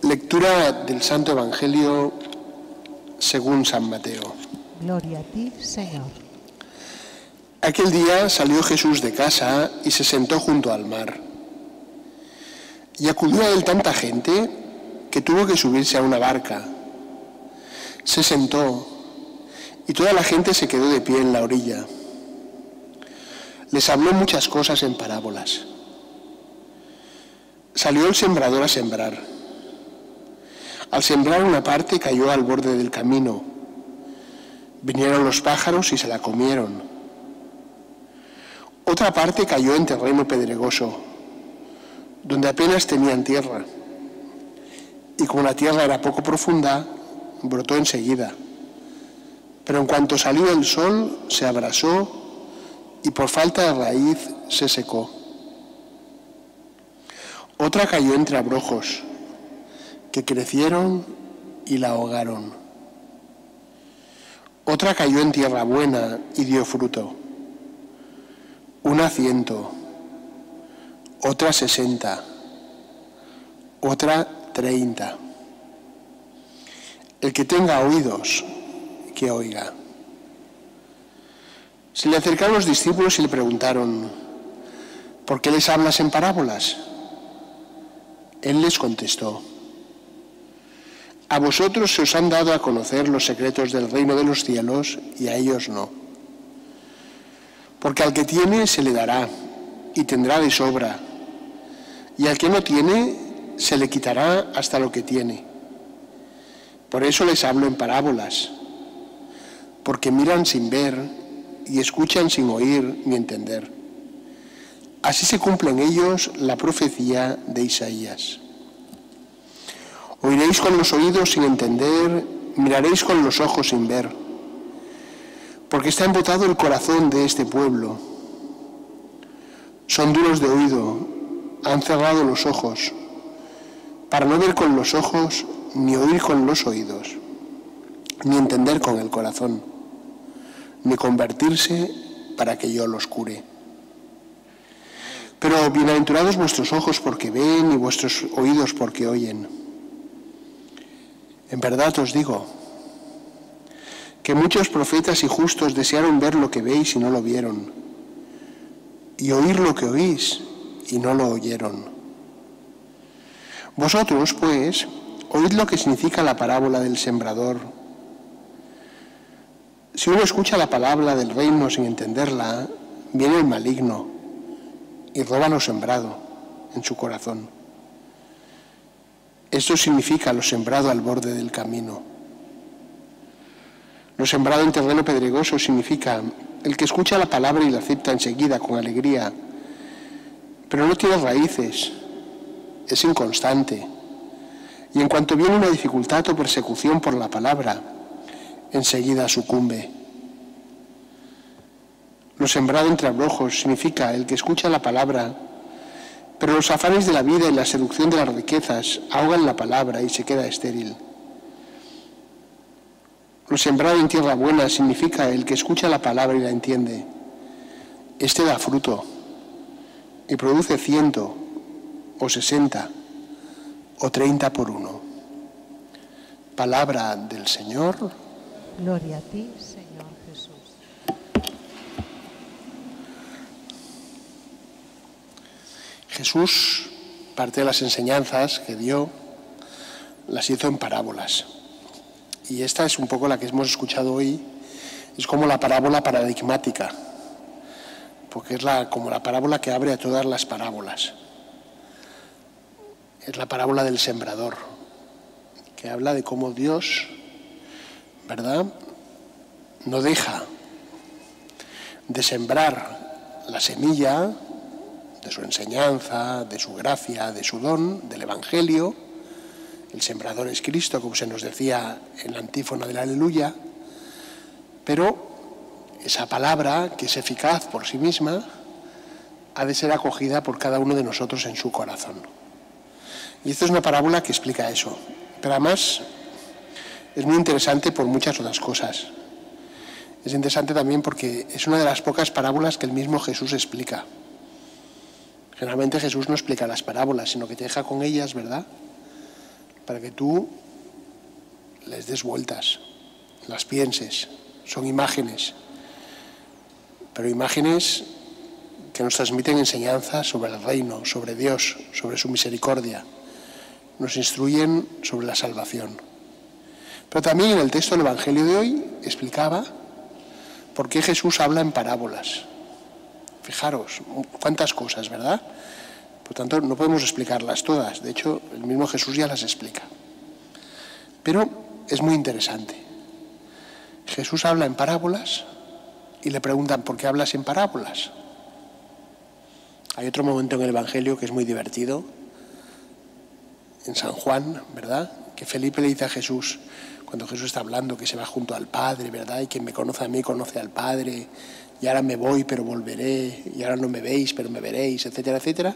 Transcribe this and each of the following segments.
Lectura del Santo Evangelio según San Mateo. Gloria a ti, Señor. Aquel día salió Jesús de casa y se sentó junto al mar. Y acudió a él tanta gente que tuvo que subirse a una barca. Se sentó y toda la gente se quedó de pie en la orilla. Les habló muchas cosas en parábolas. Salió el sembrador a sembrar. Al sembrar una parte cayó al borde del camino. Vinieron los pájaros y se la comieron. Otra parte cayó en terreno pedregoso, donde apenas tenían tierra. Y como la tierra era poco profunda, brotó enseguida. Pero en cuanto salió el sol, se abrasó y por falta de raíz se secó. Otra cayó entre abrojos, que crecieron y la ahogaron. Otra cayó en tierra buena y dio fruto. Una 100, otra 60, otra 30. El que tenga oídos, que oiga. Se le acercaron los discípulos y le preguntaron: ¿por qué les hablas en parábolas? Él les contestó: a vosotros se os han dado a conocer los secretos del reino de los cielos y a ellos no. Porque al que tiene se le dará y tendrá de sobra, y al que no tiene se le quitará hasta lo que tiene. Por eso les hablo en parábolas, porque miran sin ver y escuchan sin oír ni entender. Así se cumple en ellos la profecía de Isaías. Oiréis con los oídos sin entender, miraréis con los ojos sin ver, porque está embotado el corazón de este pueblo. Son duros de oído, han cerrado los ojos, para no ver con los ojos, ni oír con los oídos, ni entender con el corazón, ni convertirse para que yo los cure. Pero bienaventurados vuestros ojos porque ven y vuestros oídos porque oyen. En verdad os digo que muchos profetas y justos desearon ver lo que veis y no lo vieron, y oír lo que oís y no lo oyeron. Vosotros, pues, oíd lo que significa la parábola del sembrador. Si uno escucha la palabra del reino sin entenderla, viene el maligno y roba lo sembrado en su corazón. Esto significa lo sembrado al borde del camino. Lo sembrado en terreno pedregoso significa el que escucha la palabra y la acepta enseguida con alegría, pero no tiene raíces, es inconstante, y en cuanto viene una dificultad o persecución por la palabra, enseguida sucumbe. Lo sembrado entre abrojos significa el que escucha la palabra, pero los afanes de la vida y la seducción de las riquezas ahogan la palabra y se queda estéril. Lo sembrado en tierra buena significa el que escucha la palabra y la entiende. Este da fruto y produce 100 o 60 o 30 por uno. Palabra del Señor. Gloria a ti, Señor Jesús. Jesús, parte de las enseñanzas que dio, las hizo en parábolas. Y esta es un poco la que hemos escuchado hoy, es como la parábola paradigmática, porque es como la parábola que abre a todas las parábolas. Es la parábola del sembrador, que habla de cómo Dios, ¿verdad?, no deja de sembrar la semilla de su enseñanza, de su gracia, de su don, del Evangelio. El sembrador es Cristo, como se nos decía en la antífona del Aleluya, pero esa palabra, que es eficaz por sí misma, ha de ser acogida por cada uno de nosotros en su corazón. Y esta es una parábola que explica eso, pero además es muy interesante por muchas otras cosas. Es interesante también porque es una de las pocas parábolas que el mismo Jesús explica. Generalmente Jesús no explica las parábolas, sino que te deja con ellas, ¿verdad?, para que tú les des vueltas, las pienses. Son imágenes, pero imágenes que nos transmiten enseñanzas sobre el reino, sobre Dios, sobre su misericordia. Nos instruyen sobre la salvación. Pero también en el texto del Evangelio de hoy explicaba por qué Jesús habla en parábolas. Fijaros, cuántas cosas, ¿verdad? Por tanto, no podemos explicarlas todas. De hecho, el mismo Jesús ya las explica. Pero es muy interesante. Jesús habla en parábolas y le preguntan, ¿por qué hablas en parábolas? Hay otro momento en el Evangelio que es muy divertido, en San Juan, ¿verdad? Que Felipe le dice a Jesús, cuando Jesús está hablando, que se va junto al Padre, ¿verdad? Y quien me conoce a mí conoce al Padre, y ahora me voy pero volveré, y ahora no me veis pero me veréis, etcétera, etcétera.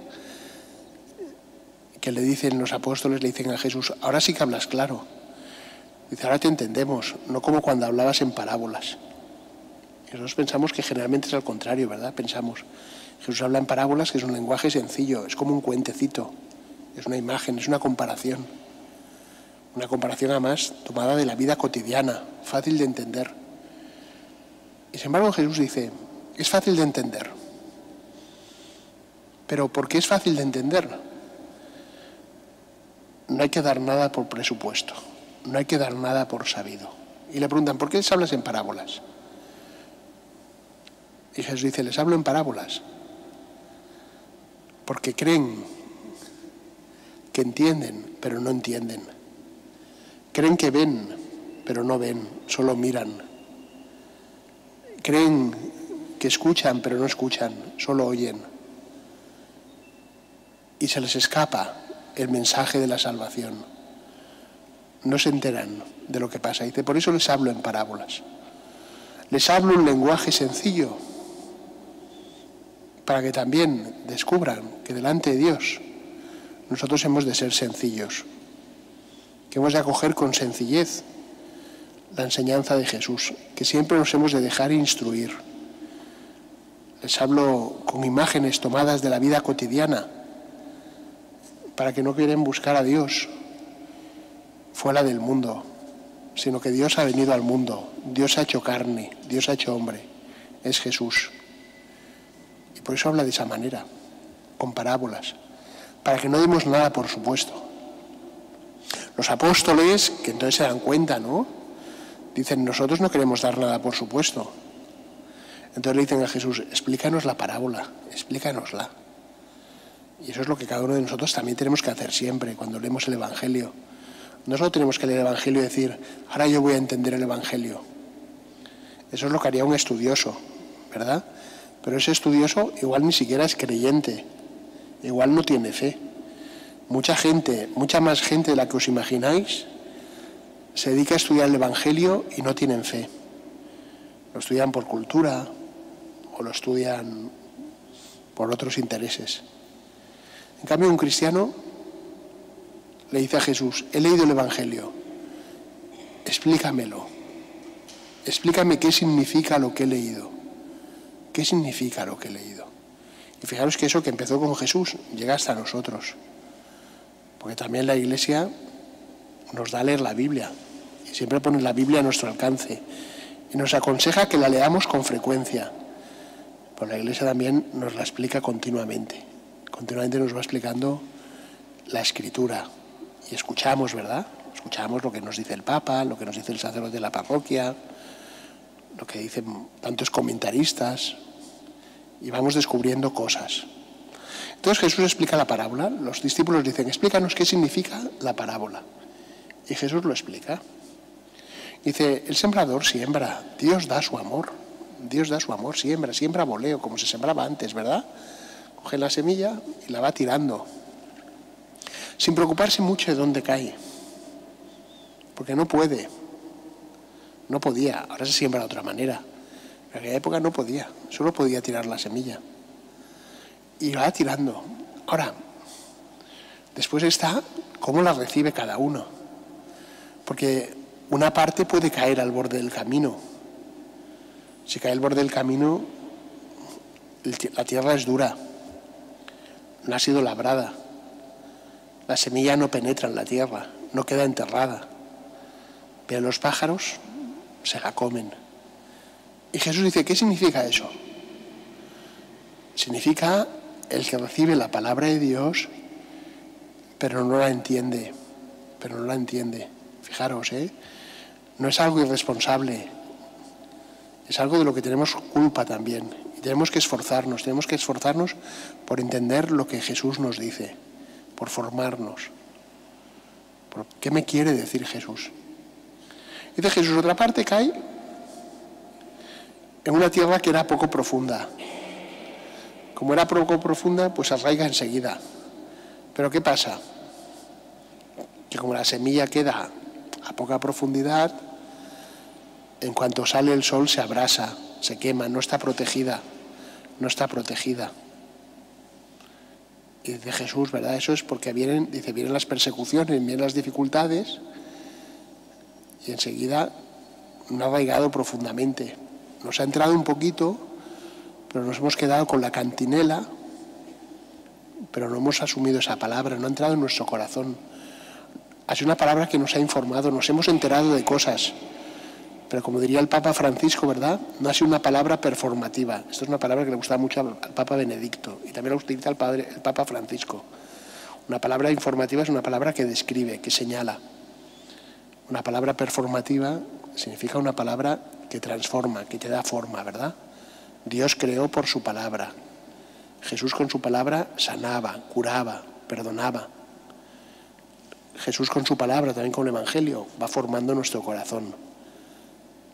Que le dicen los apóstoles, le dicen a Jesús, ahora sí que hablas claro. Dice, ahora te entendemos, no como cuando hablabas en parábolas. Y nosotros pensamos que generalmente es al contrario, ¿verdad? Pensamos, Jesús habla en parábolas, que es un lenguaje sencillo, es como un cuentecito, es una imagen, es una comparación. Una comparación además tomada de la vida cotidiana, fácil de entender. Y sin embargo Jesús dice, es fácil de entender. Pero ¿por qué es fácil de entender? No hay que dar nada por presupuesto, no hay que dar nada por sabido. Y le preguntan, ¿por qué les hablas en parábolas? Y Jesús dice, les hablo en parábolas porque creen que entienden, pero no entienden. Creen que ven, pero no ven, solo miran. Creen que escuchan, pero no escuchan, solo oyen. Y se les escapa el mensaje de la salvación. No se enteran de lo que pasa. Dice, por eso les hablo en parábolas. Les hablo un lenguaje sencillo, para que también descubran que delante de Dios nosotros hemos de ser sencillos, que hemos de acoger con sencillez la enseñanza de Jesús, que siempre nos hemos de dejar instruir. Les hablo con imágenes tomadas de la vida cotidiana, para que no quieren buscar a Dios fuera del mundo, sino que Dios ha venido al mundo, Dios ha hecho carne, Dios ha hecho hombre, es Jesús. Y por eso habla de esa manera, con parábolas, para que no demos nada por supuesto. Los apóstoles, que entonces se dan cuenta, ¿no? Dicen, nosotros no queremos dar nada por supuesto. Entonces le dicen a Jesús, explícanos la parábola, explícanosla. Y eso es lo que cada uno de nosotros también tenemos que hacer siempre cuando leemos el Evangelio. No solo tenemos que leer el Evangelio y decir, ahora yo voy a entender el Evangelio. Eso es lo que haría un estudioso, ¿verdad? Pero ese estudioso igual ni siquiera es creyente, igual no tiene fe. Mucha gente, mucha más gente de la que os imagináis, se dedica a estudiar el Evangelio y no tienen fe. Lo estudian por cultura o lo estudian por otros intereses. En cambio, un cristiano le dice a Jesús, he leído el Evangelio, explícamelo, explícame qué significa lo que he leído, qué significa lo que he leído. Y fijaros que eso que empezó con Jesús llega hasta nosotros, porque también la Iglesia nos da a leer la Biblia, y siempre pone la Biblia a nuestro alcance, y nos aconseja que la leamos con frecuencia, pero la Iglesia también nos la explica continuamente nos va explicando la Escritura, y escuchamos, ¿verdad? Escuchamos lo que nos dice el Papa, lo que nos dice el sacerdote de la parroquia, lo que dicen tantos comentaristas, y vamos descubriendo cosas. Entonces Jesús explica la parábola, los discípulos dicen, explícanos qué significa la parábola. Y Jesús lo explica. Dice, el sembrador siembra, Dios da su amor, siembra voleo, como se sembraba antes, ¿verdad? Coge la semilla y la va tirando, sin preocuparse mucho de dónde cae, porque no podía, ahora se siembra de otra manera. En aquella época no podía, solo podía tirar la semilla. Y la va tirando. Ahora, después está cómo la recibe cada uno. Porque una parte puede caer al borde del camino. Si cae al borde del camino, la tierra es dura, no ha sido labrada. La semilla no penetra en la tierra no queda enterrada. Pero los pájaros se la comen. Y Jesús dice, ¿qué significa eso? Significa el que recibe la palabra de Dios, pero no la entiende. Fijaros, no es algo irresponsable, es algo de lo que tenemos culpa también. Y tenemos que esforzarnos por entender lo que Jesús nos dice, por formarnos. ¿Qué me quiere decir Jesús? Dice Jesús, otra parte cae en una tierra que era poco profunda. Como era poco profunda, pues arraiga enseguida. Pero ¿qué pasa? Que como la semilla queda a poca profundidad, en cuanto sale el sol se abrasa, se quema, no está protegida. Y dice Jesús, ¿verdad? Eso es porque vienen las persecuciones, vienen las dificultades, y enseguida no ha arraigado profundamente. Nos ha entrado un poquito, pero nos hemos quedado con la cantinela, pero no hemos asumido esa palabra, no ha entrado en nuestro corazón. Ha sido una palabra que nos ha informado, nos hemos enterado de cosas, pero como diría el Papa Francisco, ¿verdad? No ha sido una palabra performativa. Esto es una palabra que le gusta mucho al Papa Benedicto y también la utiliza el Papa Francisco. Una palabra informativa es una palabra que describe, que señala. Una palabra performativa significa una palabra que transforma, que te da forma, ¿verdad? Dios creó por su palabra. Jesús con su palabra sanaba, curaba, perdonaba. Jesús con su palabra, también con el Evangelio, va formando nuestro corazón.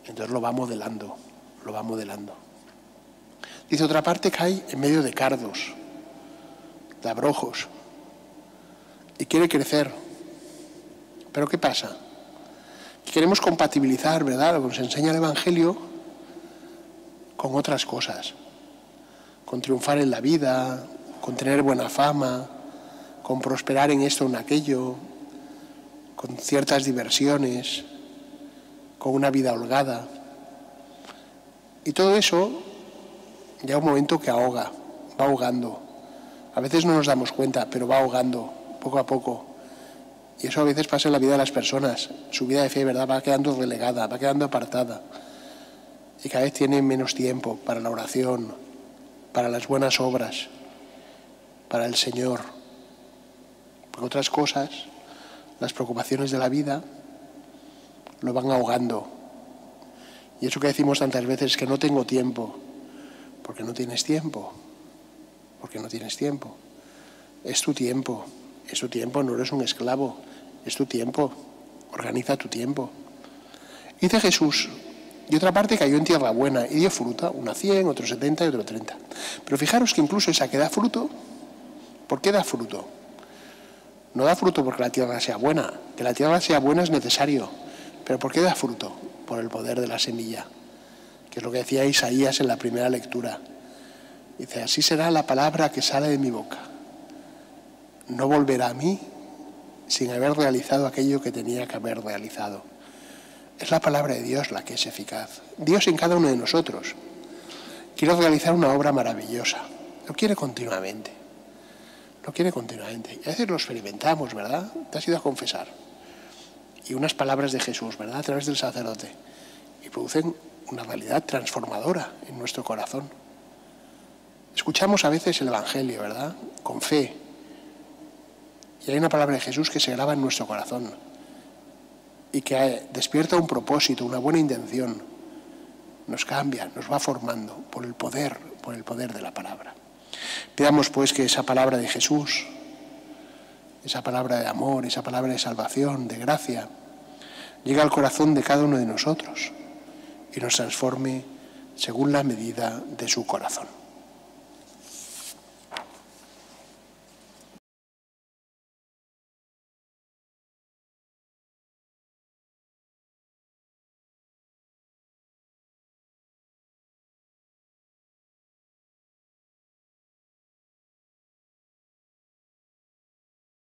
Entonces lo va modelando. Dice otra parte que hay en medio de cardos, de abrojos, y quiere crecer. ¿Pero qué pasa? Queremos compatibilizar, ¿verdad?, lo que nos enseña el Evangelio con otras cosas, con triunfar en la vida, con tener buena fama, con prosperar en esto o en aquello, con ciertas diversiones, con una vida holgada. Y todo eso llega un momento que ahoga, va ahogando. A veces no nos damos cuenta, pero va ahogando poco a poco. Y eso a veces pasa en la vida de las personas. Su vida de fe, ¿verdad?, va quedando relegada, va quedando apartada. Y cada vez tienen menos tiempo para la oración, para las buenas obras, para el Señor. Porque otras cosas, las preocupaciones de la vida, lo van ahogando. Y eso que decimos tantas veces, que no tengo tiempo. Porque no tienes tiempo. Es tu tiempo. No eres un esclavo. Es tu tiempo. Organiza tu tiempo. Dice Jesús, y otra parte cayó en tierra buena y dio fruta, una 100, otro 70 y otro 30. Pero fijaros que incluso esa que da fruto, ¿por qué da fruto? No da fruto porque la tierra sea buena. Que la tierra sea buena es necesario. ¿Pero por qué da fruto? Por el poder de la semilla, que es lo que decía Isaías en la primera lectura. Dice, así será la palabra que sale de mi boca. No volverá a mí sin haber realizado aquello que tenía que haber realizado. Es la palabra de Dios la que es eficaz. Dios en cada uno de nosotros quiere realizar una obra maravillosa. Lo quiere continuamente. Y a veces lo experimentamos, ¿verdad? Te has ido a confesar. Y unas palabras de Jesús, ¿verdad?, a través del sacerdote. Y producen una realidad transformadora en nuestro corazón. Escuchamos a veces el Evangelio, ¿verdad?, con fe. Y hay una palabra de Jesús que se graba en nuestro corazón y que despierta un propósito, una buena intención. Nos cambia, nos va formando por el poder de la palabra. Pidamos pues que esa palabra de Jesús, esa palabra de amor, esa palabra de salvación, de gracia, llegue al corazón de cada uno de nosotros y nos transforme según la medida de su corazón.